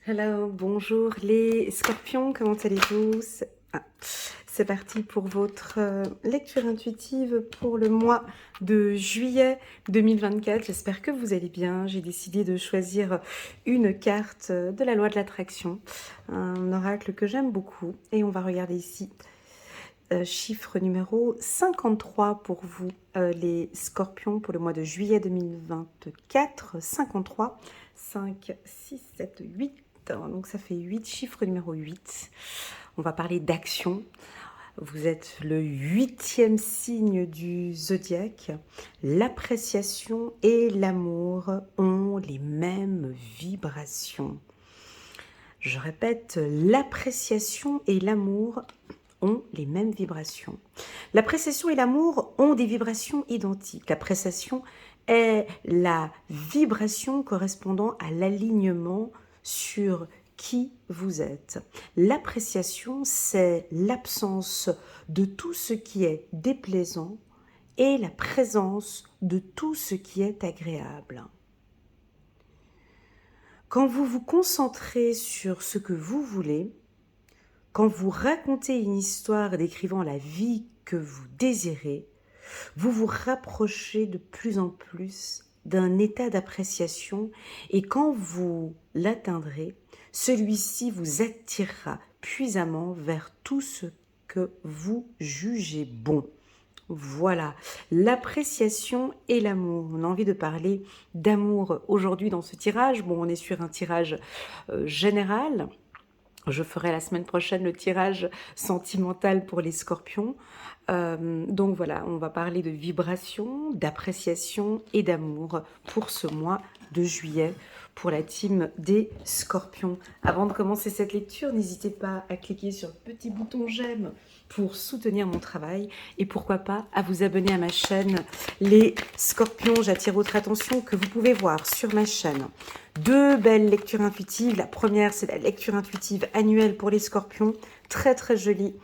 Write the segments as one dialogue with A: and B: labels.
A: Hello, bonjour les scorpions, comment allez-vous? C'est parti pour votre lecture intuitive pour le mois de juillet 2024. J'espère que vous allez bien. J'ai décidé de choisir une carte de la loi de l'attraction, un oracle que j'aime beaucoup. Et on va regarder ici, chiffre numéro 53 pour vous, les scorpions, pour le mois de juillet 2024. 53, 5, 6, 7, 8. Donc ça fait 8, chiffre numéro 8. On va parler d'action. Vous êtes le 8e signe du zodiaque. L'appréciation et l'amour ont les mêmes vibrations. Je répète, l'appréciation et l'amour ont les mêmes vibrations. L'appréciation et l'amour ont des vibrations identiques. L'appréciation est la vibration correspondant à l'alignement sur qui vous êtes. L'appréciation, c'est l'absence de tout ce qui est déplaisant et la présence de tout ce qui est agréable. Quand vous vous concentrez sur ce que vous voulez, quand vous racontez une histoire décrivant la vie que vous désirez, vous vous rapprochez de plus en plus d'un état d'appréciation et quand vous l'atteindrez, celui-ci vous attirera puissamment vers tout ce que vous jugez bon. Voilà, l'appréciation et l'amour. On a envie de parler d'amour aujourd'hui dans ce tirage. Bon, on est sur un tirage général. Je ferai la semaine prochaine le tirage sentimental pour les scorpions. Donc voilà, on va parler de vibration, d'appréciation et d'amour pour ce mois de juillet pour la team des scorpions. Avant de commencer cette lecture, n'hésitez pas à cliquer sur le petit bouton j'aime pour soutenir mon travail et pourquoi pas à vous abonner à ma chaîne les scorpions. J'attire votre attention que vous pouvez voir sur ma chaîne deux belles lectures intuitives. La première, c'est la lecture intuitive annuelle pour les scorpions, très très jolie.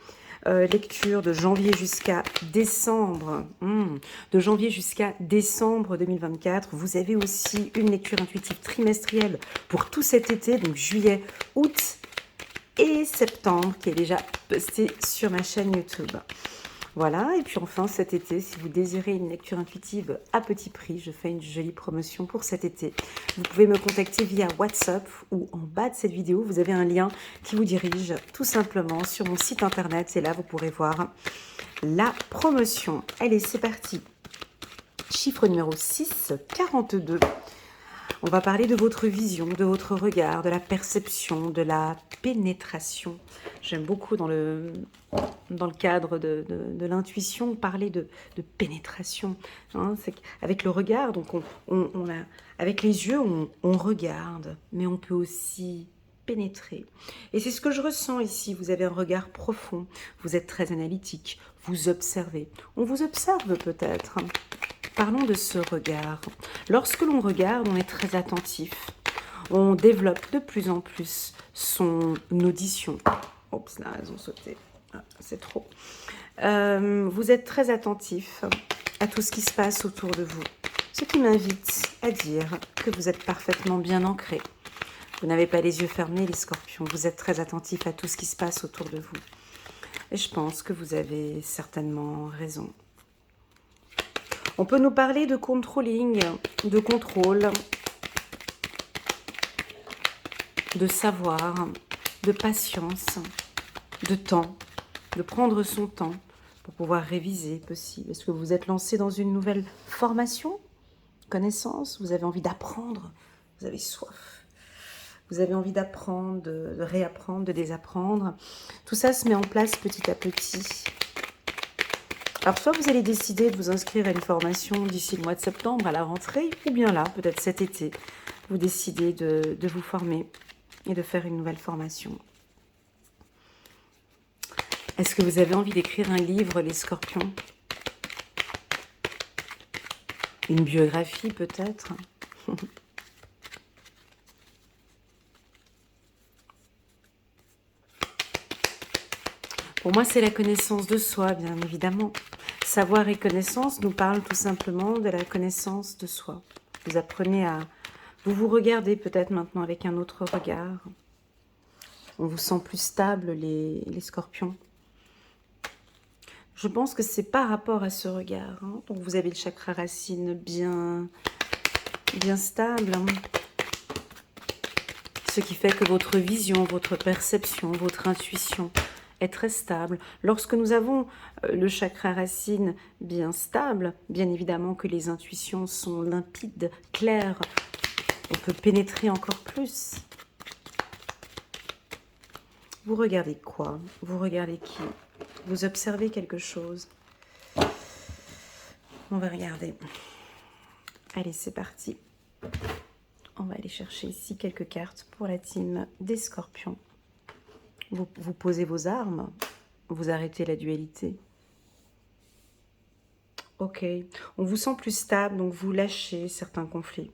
A: Lecture de janvier jusqu'à décembre, de janvier jusqu'à décembre 2024. Vous avez aussi une lecture intuitive trimestrielle pour tout cet été, donc juillet, août et septembre, qui est déjà postée sur ma chaîne YouTube. Voilà, et puis enfin cet été, si vous désirez une lecture intuitive à petit prix, je fais une jolie promotion pour cet été. Vous pouvez me contacter via WhatsApp ou en bas de cette vidéo, vous avez un lien qui vous dirige tout simplement sur mon site internet et là vous pourrez voir la promotion. Allez, c'est parti. Chiffre numéro 6, 42. On va parler de votre vision, de votre regard, de la perception, de la pénétration. J'aime beaucoup dans le cadre de l'intuition parler de pénétration. Hein, c'est avec le regard, donc avec les yeux, on regarde, mais on peut aussi pénétrer. Et c'est ce que je ressens ici. Vous avez un regard profond, vous êtes très analytique, vous observez. On vous observe peut-être. Parlons de ce regard. Lorsque l'on regarde, on est très attentif. On développe de plus en plus son audition. Oups, là, elles ont sauté. Ah, c'est trop. Vous êtes très attentif à tout ce qui se passe autour de vous. Ce qui m'invite à dire que vous êtes parfaitement bien ancré. Vous n'avez pas les yeux fermés, les scorpions. Vous êtes très attentif à tout ce qui se passe autour de vous. Et je pense que vous avez certainement raison. On peut nous parler de controlling, de contrôle, de savoir, de patience, de temps, de prendre son temps pour pouvoir réviser, possible. Est-ce que vous êtes lancé dans une nouvelle formation, connaissance? Vous avez envie d'apprendre, vous avez soif. Vous avez envie d'apprendre, de réapprendre, de désapprendre. Tout ça se met en place petit à petit. Alors, soit vous allez décider de vous inscrire à une formation d'ici le mois de septembre, à la rentrée, ou bien là, peut-être cet été, vous décidez de vous former et de faire une nouvelle formation. Est-ce que vous avez envie d'écrire un livre, les scorpions? Une biographie, peut-être? Pour moi, c'est la connaissance de soi, bien évidemment. Savoir et connaissance nous parlent tout simplement de la connaissance de soi. Vous apprenez à... Vous vous regardez peut-être maintenant avec un autre regard. On vous sent plus stable, les scorpions. Je pense que c'est par rapport à ce regard. Hein. Donc vous avez le chakra racine bien stable. Hein. Ce qui fait que votre vision, votre perception, votre intuition est très stable. Lorsque nous avons le chakra racine bien stable, bien évidemment que les intuitions sont limpides, claires. On peut pénétrer encore plus. Vous regardez quoi? Vous regardez qui? Vous observez quelque chose? On va regarder. Allez, c'est parti. On va aller chercher ici quelques cartes pour la team des scorpions. Vous posez vos armes, vous arrêtez la dualité. Ok, on vous sent plus stable, donc vous lâchez certains conflits.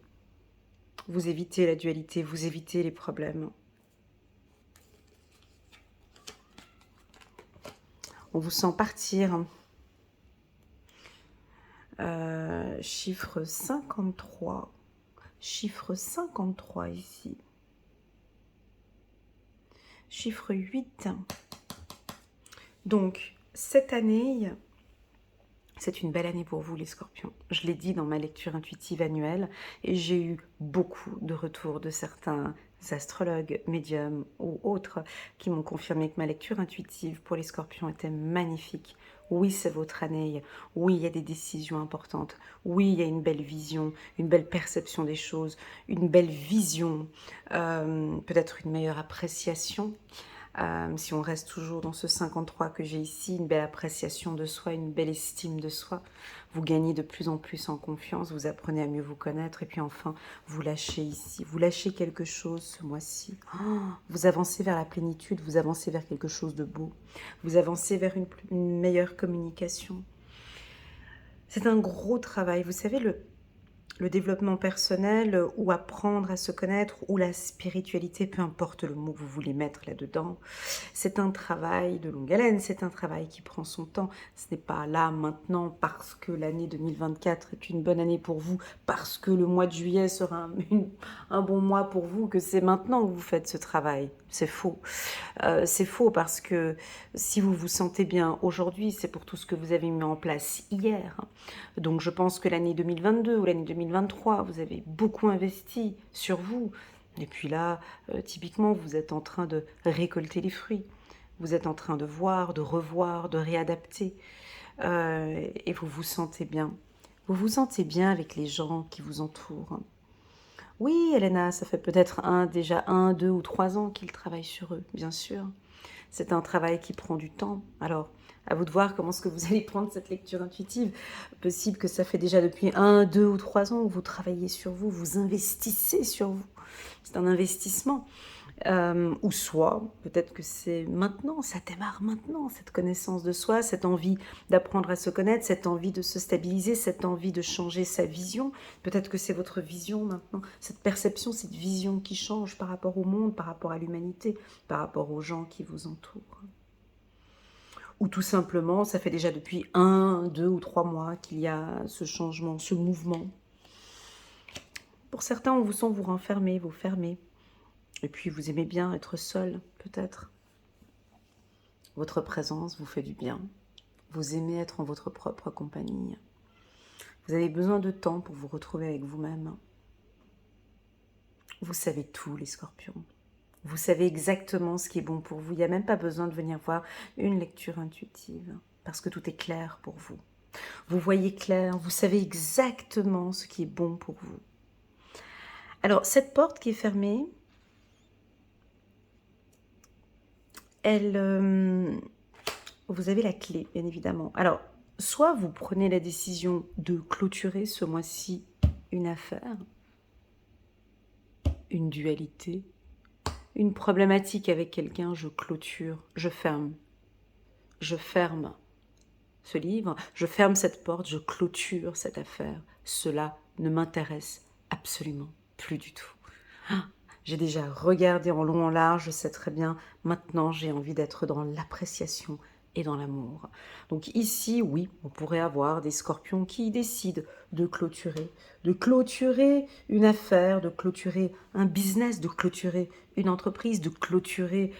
A: Vous évitez la dualité, vous évitez les problèmes. On vous sent partir. Chiffre 53. Chiffre 53 ici. Chiffre 8. Donc, cette année, c'est une belle année pour vous les scorpions. Je l'ai dit dans ma lecture intuitive annuelle et j'ai eu beaucoup de retours de certains astrologues, médiums ou autres qui m'ont confirmé que ma lecture intuitive pour les scorpions était magnifique. Oui, c'est votre année. Oui, il y a des décisions importantes. Oui, il y a une belle vision, une belle perception des choses, une belle vision, peut-être une meilleure appréciation. Si on reste toujours dans ce 53 que j'ai ici, une belle appréciation de soi, une belle estime de soi. Vous gagnez de plus en plus en confiance, vous apprenez à mieux vous connaître et puis enfin, vous lâchez ici. Vous lâchez quelque chose ce mois-ci. Oh, vous avancez vers la plénitude, vous avancez vers quelque chose de beau. Vous avancez vers une meilleure communication. C'est un gros travail. Vous savez, le développement personnel ou apprendre à se connaître ou la spiritualité, peu importe le mot que vous voulez mettre là-dedans, c'est un travail de longue haleine, c'est un travail qui prend son temps. Ce n'est pas là, maintenant, parce que l'année 2024 est une bonne année pour vous, parce que le mois de juillet sera un bon mois pour vous, que c'est maintenant que vous faites ce travail. C'est faux. C'est faux parce que si vous vous sentez bien aujourd'hui, c'est pour tout ce que vous avez mis en place hier. Donc je pense que l'année 2022 ou l'année 2023, vous avez beaucoup investi sur vous. Et puis là, typiquement, vous êtes en train de récolter les fruits. Vous êtes en train de voir, de revoir, de réadapter. Et vous vous sentez bien. Vous vous sentez bien avec les gens qui vous entourent. Oui, Elena, ça fait peut-être déjà 1, 2 ou 3 ans qu'ils travaillent sur eux, bien sûr. C'est un travail qui prend du temps. Alors, à vous de voir comment est-ce que vous allez prendre cette lecture intuitive. Possible que ça fait déjà depuis 1, 2 ou 3 ans que vous travaillez sur vous, vous investissez sur vous. C'est un investissement. Ou soit, peut-être que c'est maintenant, ça démarre maintenant, cette connaissance de soi, cette envie d'apprendre à se connaître, cette envie de se stabiliser, cette envie de changer sa vision. Peut-être que c'est votre vision maintenant, cette perception, cette vision qui change par rapport au monde, par rapport à l'humanité, par rapport aux gens qui vous entourent. Ou tout simplement, ça fait déjà depuis 1, 2 ou 3 mois qu'il y a ce changement, ce mouvement. Pour certains, on vous sent vous renfermer, vous fermer. Et puis, vous aimez bien être seul, peut-être. Votre présence vous fait du bien. Vous aimez être en votre propre compagnie. Vous avez besoin de temps pour vous retrouver avec vous-même. Vous savez tout, les scorpions. Vous savez exactement ce qui est bon pour vous. Il n'y a même pas besoin de venir voir une lecture intuitive, parce que tout est clair pour vous. Vous voyez clair, vous savez exactement ce qui est bon pour vous. Alors, cette porte qui est fermée, vous avez la clé, bien évidemment. Alors, soit vous prenez la décision de clôturer ce mois-ci une affaire, une dualité, une problématique avec quelqu'un, je clôture, je ferme. Je ferme ce livre, je ferme cette porte, je clôture cette affaire. Cela ne m'intéresse absolument plus du tout. J'ai déjà regardé en long en large, je sais très bien, maintenant j'ai envie d'être dans l'appréciation et dans l'amour. Donc ici, oui, on pourrait avoir des scorpions qui décident de clôturer une affaire, de clôturer un business, de clôturer une entreprise, de clôturer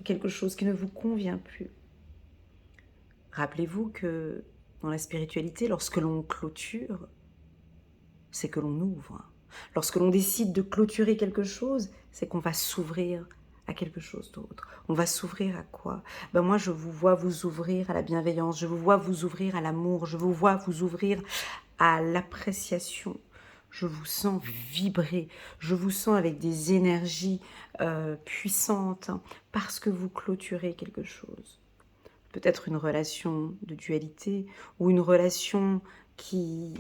A: quelque chose qui ne vous convient plus. Rappelez-vous que dans la spiritualité, lorsque l'on clôture, c'est que l'on ouvre. Lorsque l'on décide de clôturer quelque chose, c'est qu'on va s'ouvrir à quelque chose d'autre. On va s'ouvrir à quoi? Moi, je vous vois vous ouvrir à la bienveillance, je vous vois vous ouvrir à l'amour, je vous vois vous ouvrir à l'appréciation. Je vous sens vibrer, je vous sens avec des énergies puissantes parce que vous clôturez quelque chose. Peut-être une relation de dualité ou une relation qui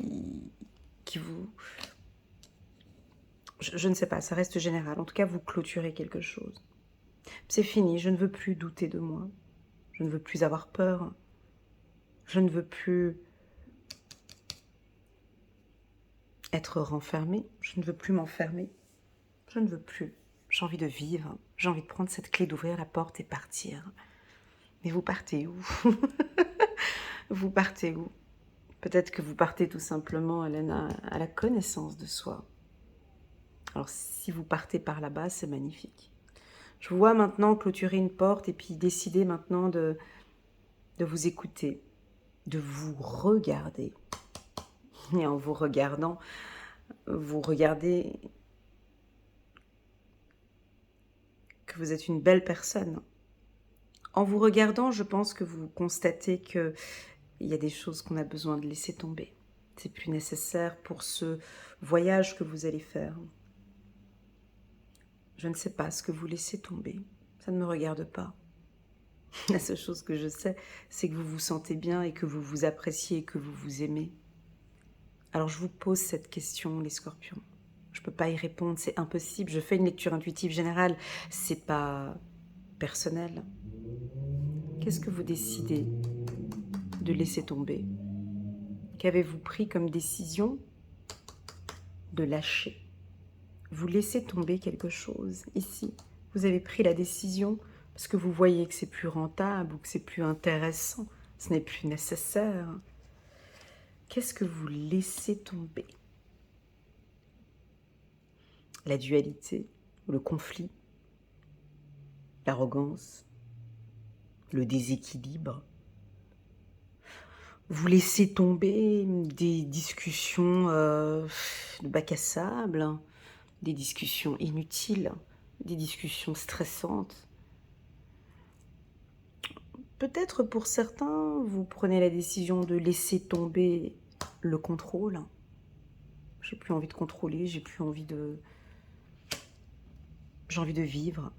A: vous... Je ne sais pas, ça reste général. En tout cas, vous clôturez quelque chose. C'est fini, je ne veux plus douter de moi. Je ne veux plus avoir peur. Je ne veux plus être renfermée. Je ne veux plus m'enfermer. Je ne veux plus. J'ai envie de vivre. J'ai envie de prendre cette clé, d'ouvrir la porte et partir. Mais vous partez où? Vous partez où? Peut-être que vous partez tout simplement, Hélène, à la connaissance de soi. Alors, si vous partez par là-bas, c'est magnifique. Je vous vois maintenant clôturer une porte et puis décider maintenant de vous écouter, de vous regarder. Et en vous regardant, vous regardez que vous êtes une belle personne. En vous regardant, je pense que vous constatez qu'il y a des choses qu'on a besoin de laisser tomber. C'est plus nécessaire pour ce voyage que vous allez faire. Je ne sais pas ce que vous laissez tomber. Ça ne me regarde pas. La seule chose que je sais, c'est que vous vous sentez bien et que vous vous appréciez et que vous vous aimez. Alors je vous pose cette question, les scorpions. Je ne peux pas y répondre, c'est impossible. Je fais une lecture intuitive générale, c'est pas personnel. Qu'est-ce que vous décidez de laisser tomber? Qu'avez-vous pris comme décision de lâcher? Vous laissez tomber quelque chose ici. Vous avez pris la décision parce que vous voyez que c'est plus rentable ou que c'est plus intéressant. Ce n'est plus nécessaire. Qu'est-ce que vous laissez tomber? La dualité, le conflit, l'arrogance, le déséquilibre. Vous laissez tomber des discussions de bac à sable, des discussions inutiles, des discussions stressantes. Peut-être pour certains, vous prenez la décision de laisser tomber le contrôle. J'ai plus envie de contrôler, j'ai envie de vivre.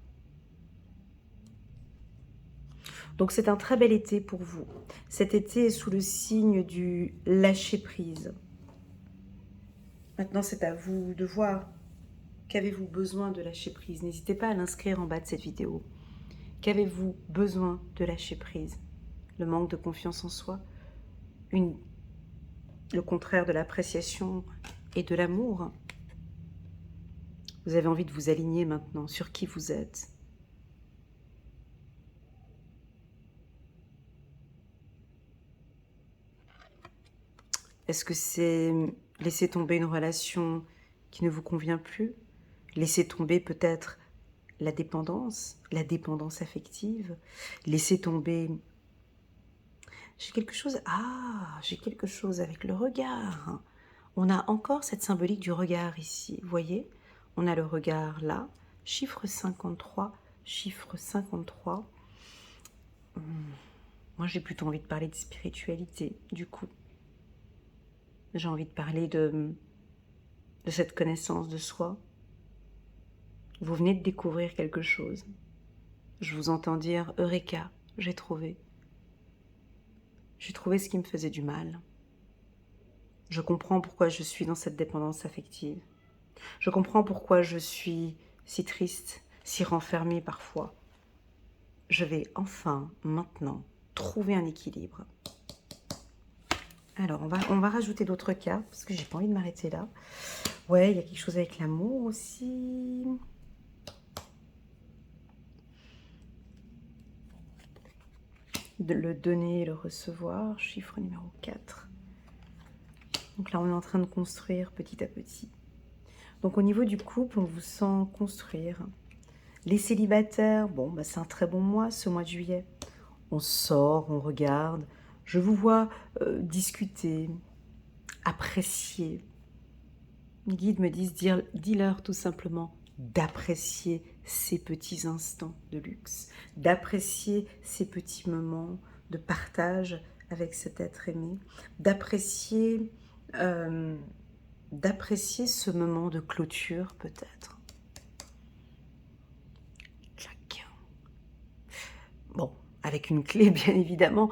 A: Donc c'est un très bel été pour vous. Cet été est sous le signe du lâcher-prise. Maintenant, c'est à vous de voir. Qu'avez-vous besoin de lâcher prise? N'hésitez pas à l'inscrire en bas de cette vidéo. Qu'avez-vous besoin de lâcher prise? Le manque de confiance en soi? Le contraire de l'appréciation et de l'amour? Vous avez envie de vous aligner maintenant sur qui vous êtes. Est-ce que c'est laisser tomber une relation qui ne vous convient plus? Laisser tomber peut-être la dépendance affective? Laisser tomber... J'ai quelque chose avec le regard. On a encore cette symbolique du regard ici, vous voyez? On a le regard là, chiffre 53, chiffre 53. Moi, j'ai plutôt envie de parler de spiritualité, du coup. J'ai envie de parler de cette connaissance de soi. Vous venez de découvrir quelque chose. Je vous entends dire « Eureka, j'ai trouvé ». J'ai trouvé ce qui me faisait du mal. Je comprends pourquoi je suis dans cette dépendance affective. Je comprends pourquoi je suis si triste, si renfermée parfois. Je vais enfin, maintenant, trouver un équilibre. Alors, on va rajouter d'autres cartes, parce que j'ai pas envie de m'arrêter là. Ouais, il y a quelque chose avec l'amour aussi. de le donner et le recevoir. Chiffre numéro 4. Donc là, on est en train de construire petit à petit. Donc au niveau du couple, on vous sent construire. Les célibataires, bon, bah, c'est un très bon mois, ce mois de juillet. On sort, on regarde. Je vous vois discuter, apprécier. Les guides me disent, dis-leur tout simplement d'apprécier ces petits instants de luxe, d'apprécier ces petits moments de partage avec cet être aimé, d'apprécier ce moment de clôture peut-être. Bon, avec une clé bien évidemment,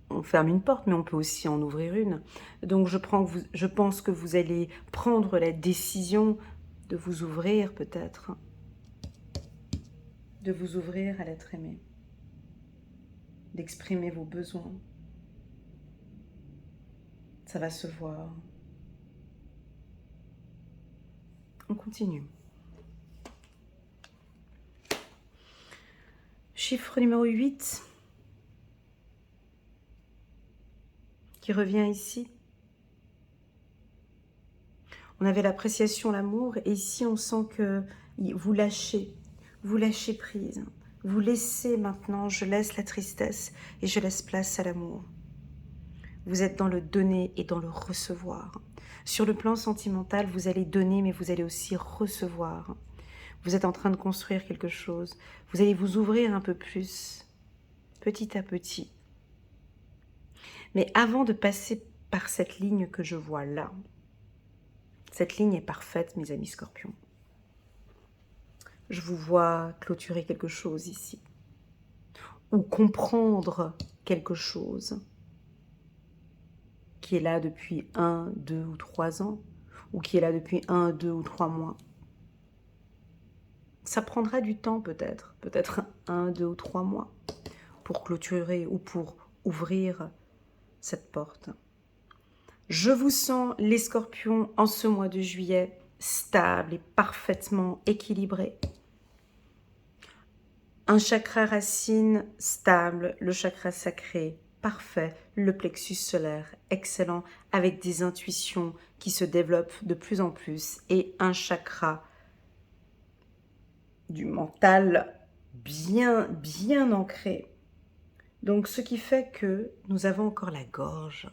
A: on ferme une porte, mais on peut aussi en ouvrir une. Donc je pense que vous allez prendre la décision de vous ouvrir peut-être, de vous ouvrir à l'être aimé, d'exprimer vos besoins. Ça va se voir. On continue. Chiffre numéro 8 qui revient ici. On avait l'appréciation, l'amour, et ici on sent que vous lâchez prise. Vous laissez maintenant, je laisse la tristesse et je laisse place à l'amour. Vous êtes dans le donner et dans le recevoir. Sur le plan sentimental, vous allez donner, mais vous allez aussi recevoir. Vous êtes en train de construire quelque chose. Vous allez vous ouvrir un peu plus, petit à petit. Mais avant de passer par cette ligne que je vois là, cette ligne est parfaite, mes amis scorpions. Je vous vois clôturer quelque chose ici. Ou comprendre quelque chose qui est là depuis 1, 2 ou 3 ans, ou qui est là depuis 1, 2 ou 3 mois. Ça prendra du temps peut-être 1, 2 ou 3 mois pour clôturer ou pour ouvrir cette porte. Je vous sens, les scorpions, en ce mois de juillet, stable et parfaitement équilibré. Un chakra racine stable, le chakra sacré parfait, le plexus solaire excellent, avec des intuitions qui se développent de plus en plus, et un chakra du mental bien ancré. Donc ce qui fait que nous avons encore la gorge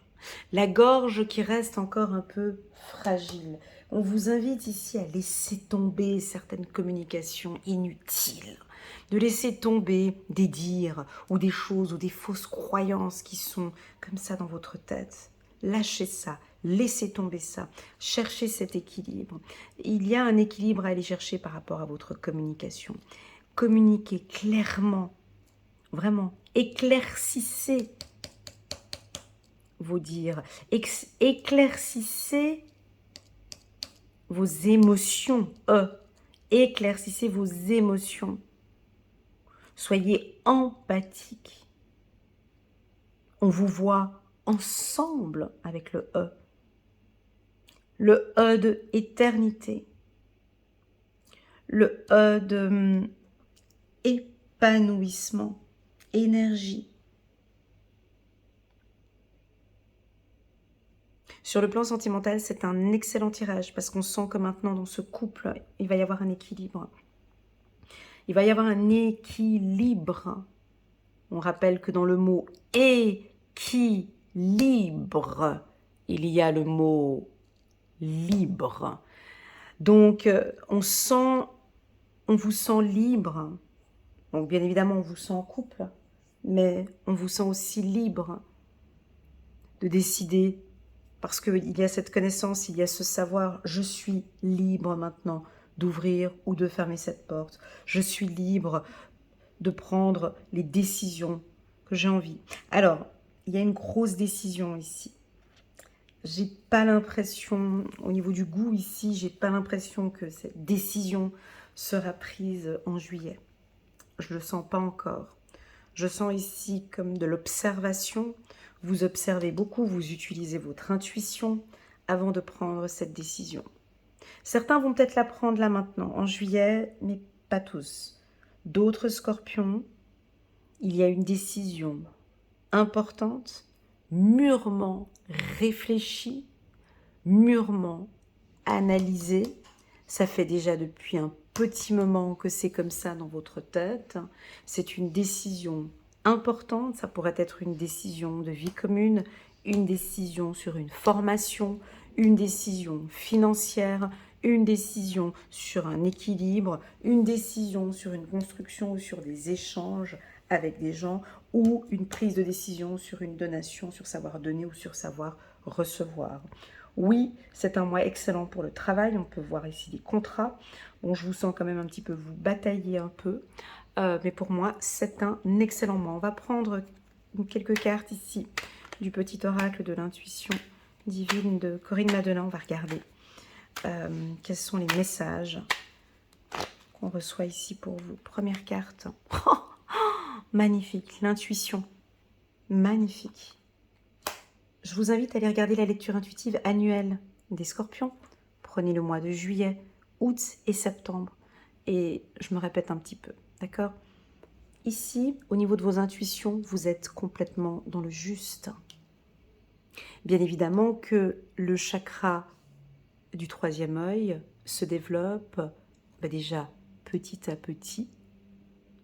A: qui reste encore un peu fragile. On vous invite ici à laisser tomber certaines communications inutiles, de laisser tomber des dires ou des choses ou des fausses croyances qui sont comme ça dans votre tête. Lâchez ça, laissez tomber ça, cherchez cet équilibre. Il y a un équilibre à aller chercher par rapport à votre communication. Communiquez clairement, vraiment, éclaircissez vos dires, éclaircissez vos émotions, éclaircissez vos émotions. Soyez empathique. On vous voit ensemble avec le E. Le E de éternité. Le E de épanouissement, énergie. Sur le plan sentimental, c'est un excellent tirage parce qu'on sent que maintenant dans ce couple, il va y avoir un équilibre. Il va y avoir un équilibre. On rappelle que dans le mot équilibre, il y a le mot libre. Donc, on vous sent libre. Donc, bien évidemment, on vous sent en couple, mais on vous sent aussi libre de décider, parce qu'il y a cette connaissance, il y a ce savoir, je suis libre maintenant d'ouvrir ou de fermer cette porte. Je suis libre de prendre les décisions que j'ai envie. Alors, il y a une grosse décision ici. J'ai pas l'impression, au niveau du goût ici, j'ai pas l'impression que cette décision sera prise en juillet. Je le sens pas encore. Je sens ici comme de l'observation. Vous observez beaucoup, vous utilisez votre intuition avant de prendre cette décision. Certains vont peut-être la prendre là maintenant, en juillet, mais pas tous. D'autres scorpions, il y a une décision importante, mûrement réfléchie, mûrement analysée. Ça fait déjà depuis un petit moment que c'est comme ça dans votre tête. C'est une décision importante, ça pourrait être une décision de vie commune, une décision sur une formation, une décision financière, une décision sur un équilibre, une décision sur une construction ou sur des échanges avec des gens, ou une prise de décision sur une donation, sur savoir donner ou sur savoir recevoir. Oui, c'est un mois excellent pour le travail. On peut voir ici des contrats. Bon, je vous sens quand même un petit peu vous batailler un peu. Mais pour moi, c'est un excellent mois. On va prendre quelques cartes ici du petit oracle de l'intuition divine de Corinne Madelin. On va regarder quels sont les messages qu'on reçoit ici pour vous. Première carte. Magnifique, l'intuition. Magnifique. Je vous invite à aller regarder la lecture intuitive annuelle des Scorpions. Prenez le mois de juillet, août et septembre. Et je me répète un petit peu, d'accord? Ici, au niveau de vos intuitions, vous êtes complètement dans le juste. Bien évidemment que le chakra du troisième œil se développe déjà petit à petit.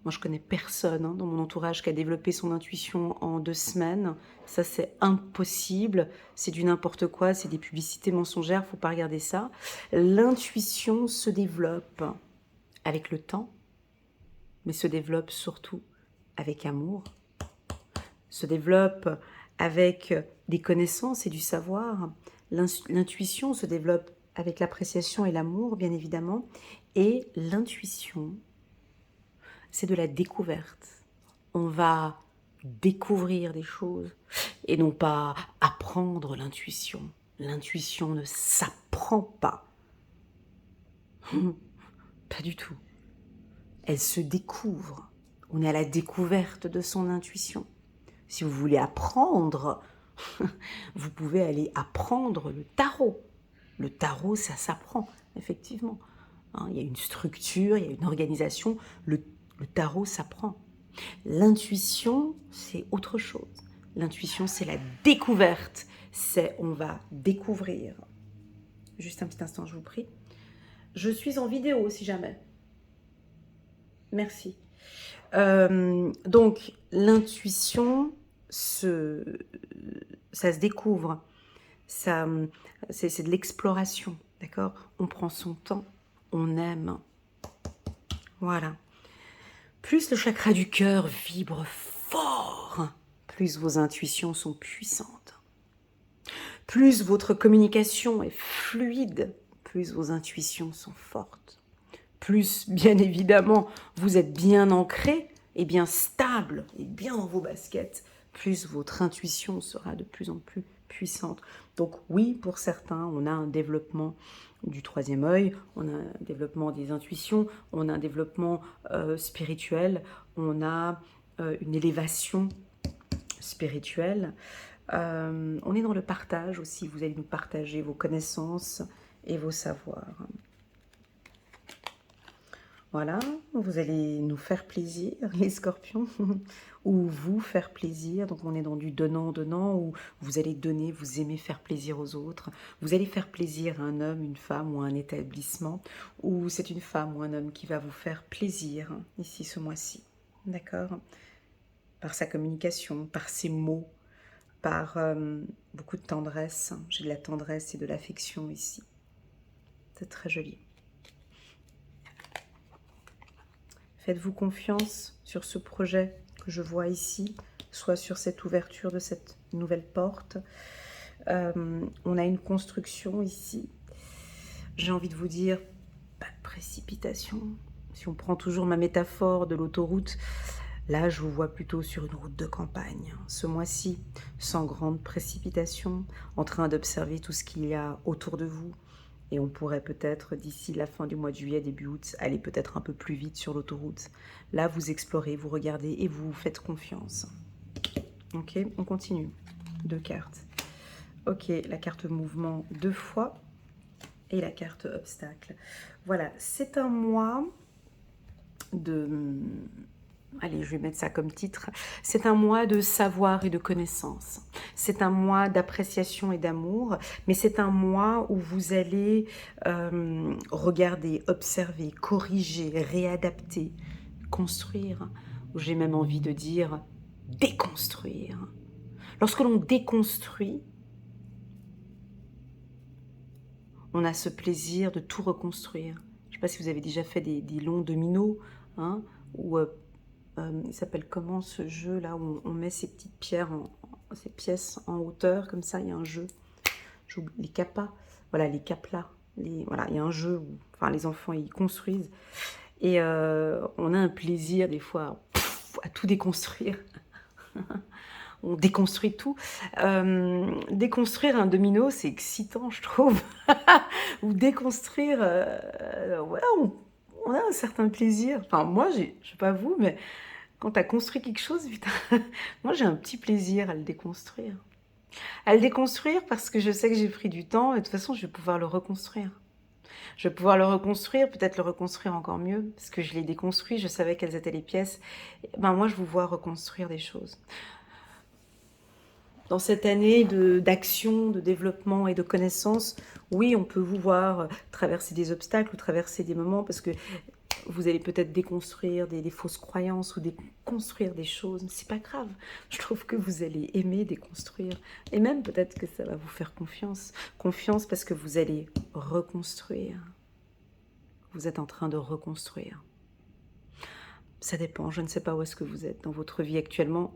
A: Moi, je connais personne dans mon entourage qui a développé son intuition en 2 semaines. Ça, c'est impossible. C'est du n'importe quoi. C'est des publicités mensongères. Faut pas regarder ça. L'intuition se développe avec le temps, mais se développe surtout avec amour. Se développe avec des connaissances et du savoir. L'intuition se développe avec l'appréciation et l'amour, bien évidemment. Et l'intuition, c'est de la découverte. On va découvrir des choses et non pas apprendre l'intuition. L'intuition ne s'apprend pas. Pas du tout. Elle se découvre. On est à la découverte de son intuition. Si vous voulez apprendre, vous pouvez aller apprendre le tarot. Le tarot, ça s'apprend, effectivement. Il y a une structure, il y a une organisation. Le tarot s'apprend. L'intuition, c'est autre chose. L'intuition, c'est la découverte. C'est on va découvrir. Juste un petit instant, je vous prie. Je suis en vidéo, si jamais. Merci. Donc, l'intuition, ça se découvre. C'est de l'exploration, d'accord? On prend son temps, on aime. Voilà. Plus le chakra du cœur vibre fort, plus vos intuitions sont puissantes. Plus votre communication est fluide, plus vos intuitions sont fortes. Plus, bien évidemment, vous êtes bien ancré et bien stable et bien dans vos baskets, plus votre intuition sera de plus en plus puissante. Donc oui, pour certains, on a un développement du troisième œil, on a un développement des intuitions, on a un développement spirituel, on a une élévation spirituelle. On est dans le partage aussi, vous allez nous partager vos connaissances et vos savoirs. Voilà, vous allez nous faire plaisir, les scorpions, ou vous faire plaisir. Donc on est dans du donnant-donnant, où vous allez donner, vous aimez faire plaisir aux autres. Vous allez faire plaisir à un homme, une femme ou un établissement, ou c'est une femme ou un homme qui va vous faire plaisir, ici ce mois-ci. D'accord? Par sa communication, par ses mots, par beaucoup de tendresse. J'ai de la tendresse et de l'affection ici. C'est très joli. Faites-vous confiance sur ce projet que je vois ici, soit sur cette ouverture de cette nouvelle porte. On a une construction ici. J'ai envie de vous dire, pas de précipitation. Si on prend toujours ma métaphore de l'autoroute, là je vous vois plutôt sur une route de campagne. Ce mois-ci, sans grande précipitation, en train d'observer tout ce qu'il y a autour de vous. Et on pourrait peut-être, d'ici la fin du mois de juillet, début août, aller peut-être un peu plus vite sur l'autoroute. Là, vous explorez, vous regardez et vous faites confiance. Ok, on continue. 2 cartes. Ok, la carte mouvement 2 fois et la carte obstacle. Voilà, c'est un mois de Allez, je vais mettre ça comme titre. C'est un mois de savoir et de connaissance. C'est un mois d'appréciation et d'amour, mais c'est un mois où vous allez regarder, observer, corriger, réadapter, construire, ou j'ai même envie de dire déconstruire. Lorsque l'on déconstruit, on a ce plaisir de tout reconstruire. Je ne sais pas si vous avez déjà fait des longs dominos, hein, ou il s'appelle comment ce jeu là où on met ces petites pierres, ces pièces en hauteur, comme ça, il y a un jeu. Les capas, voilà, les caplas. Voilà, il y a un jeu où enfin, les enfants ils construisent. Et on a un plaisir des fois à tout déconstruire. On déconstruit tout. Déconstruire un domino, c'est excitant, je trouve. Ou déconstruire, ouais, on a un certain plaisir. Enfin, moi, je sais pas vous, mais quand tu as construit quelque chose, putain, moi, j'ai un petit plaisir à le déconstruire. À le déconstruire parce que je sais que j'ai pris du temps et de toute façon, je vais pouvoir le reconstruire. Je vais pouvoir le reconstruire, peut-être le reconstruire encore mieux, parce que je l'ai déconstruit, je savais quelles étaient les pièces. Ben, moi, je vous vois reconstruire des choses. Dans cette année d'action, de développement et de connaissance, oui, on peut vous voir traverser des obstacles ou traverser des moments parce que vous allez peut-être déconstruire des fausses croyances ou déconstruire des choses. C'est pas grave. Je trouve que vous allez aimer déconstruire. Et même peut-être que ça va vous faire confiance. Confiance parce que vous allez reconstruire. Vous êtes en train de reconstruire. Ça dépend. Je ne sais pas où est-ce que vous êtes dans votre vie actuellement.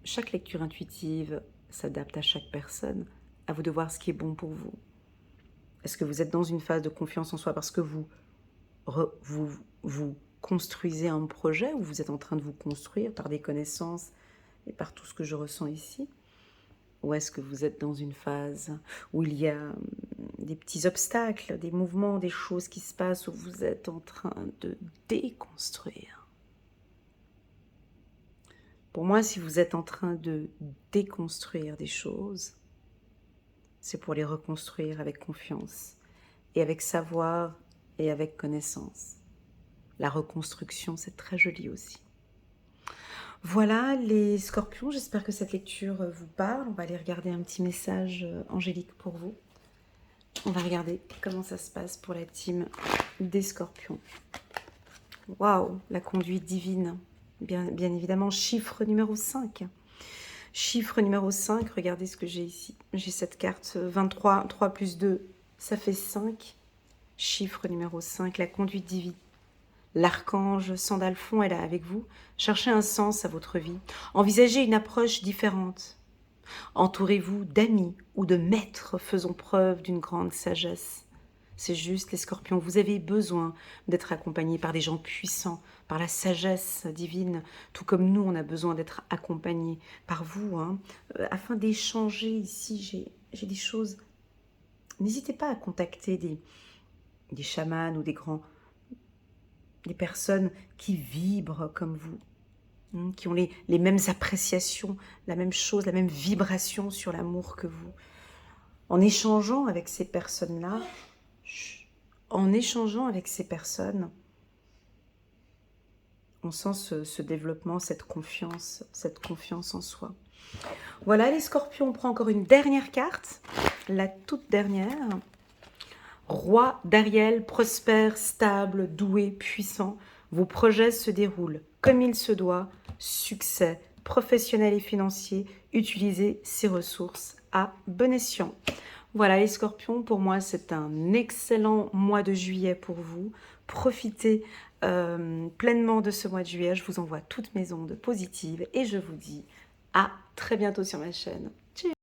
A: Chaque lecture intuitive s'adapte à chaque personne. À vous de voir ce qui est bon pour vous. Est-ce que vous êtes dans une phase de confiance en soi parce que vous construisez un projet ou vous êtes en train de vous construire par des connaissances et par tout ce que je ressens ici? Ou est-ce que vous êtes dans une phase où il y a des petits obstacles, des mouvements, des choses qui se passent où vous êtes en train de déconstruire? Pour moi, si vous êtes en train de déconstruire des choses, c'est pour les reconstruire avec confiance et avec savoir et avec connaissance. La reconstruction, c'est très joli aussi. Voilà les scorpions, j'espère que cette lecture vous parle. On va aller regarder un petit message angélique pour vous. On va regarder comment ça se passe pour la team des scorpions. Waouh, la conduite divine. Bien évidemment, chiffre numéro 5. Chiffre numéro 5, regardez ce que j'ai ici. J'ai cette carte 23, 3 plus 2, ça fait 5. Chiffre numéro 5, la conduite divine. L'archange Sandalphon est là avec vous. Cherchez un sens à votre vie. Envisagez une approche différente. Entourez-vous d'amis ou de maîtres faisant preuve d'une grande sagesse. C'est juste, les scorpions, vous avez besoin d'être accompagnés par des gens puissants, par la sagesse divine, tout comme nous, on a besoin d'être accompagnés par vous, hein, afin d'échanger ici. J'ai des choses. N'hésitez pas à contacter des chamans ou des personnes qui vibrent comme vous, hein, qui ont les mêmes appréciations, la même chose, la même vibration sur l'amour que vous. En échangeant avec ces personnes-là, on sent ce développement, cette confiance en soi. Voilà les scorpions, on prend encore une dernière carte, la toute dernière. Roi d'Ariel, prospère, stable, doué, puissant, vos projets se déroulent comme il se doit, succès professionnel et financier, utilisez ces ressources à bon escient. Voilà les scorpions, pour moi c'est un excellent mois de juillet pour vous. Profitez pleinement de ce mois de juillet, je vous envoie toutes mes ondes positives et je vous dis à très bientôt sur ma chaîne. Tchuss.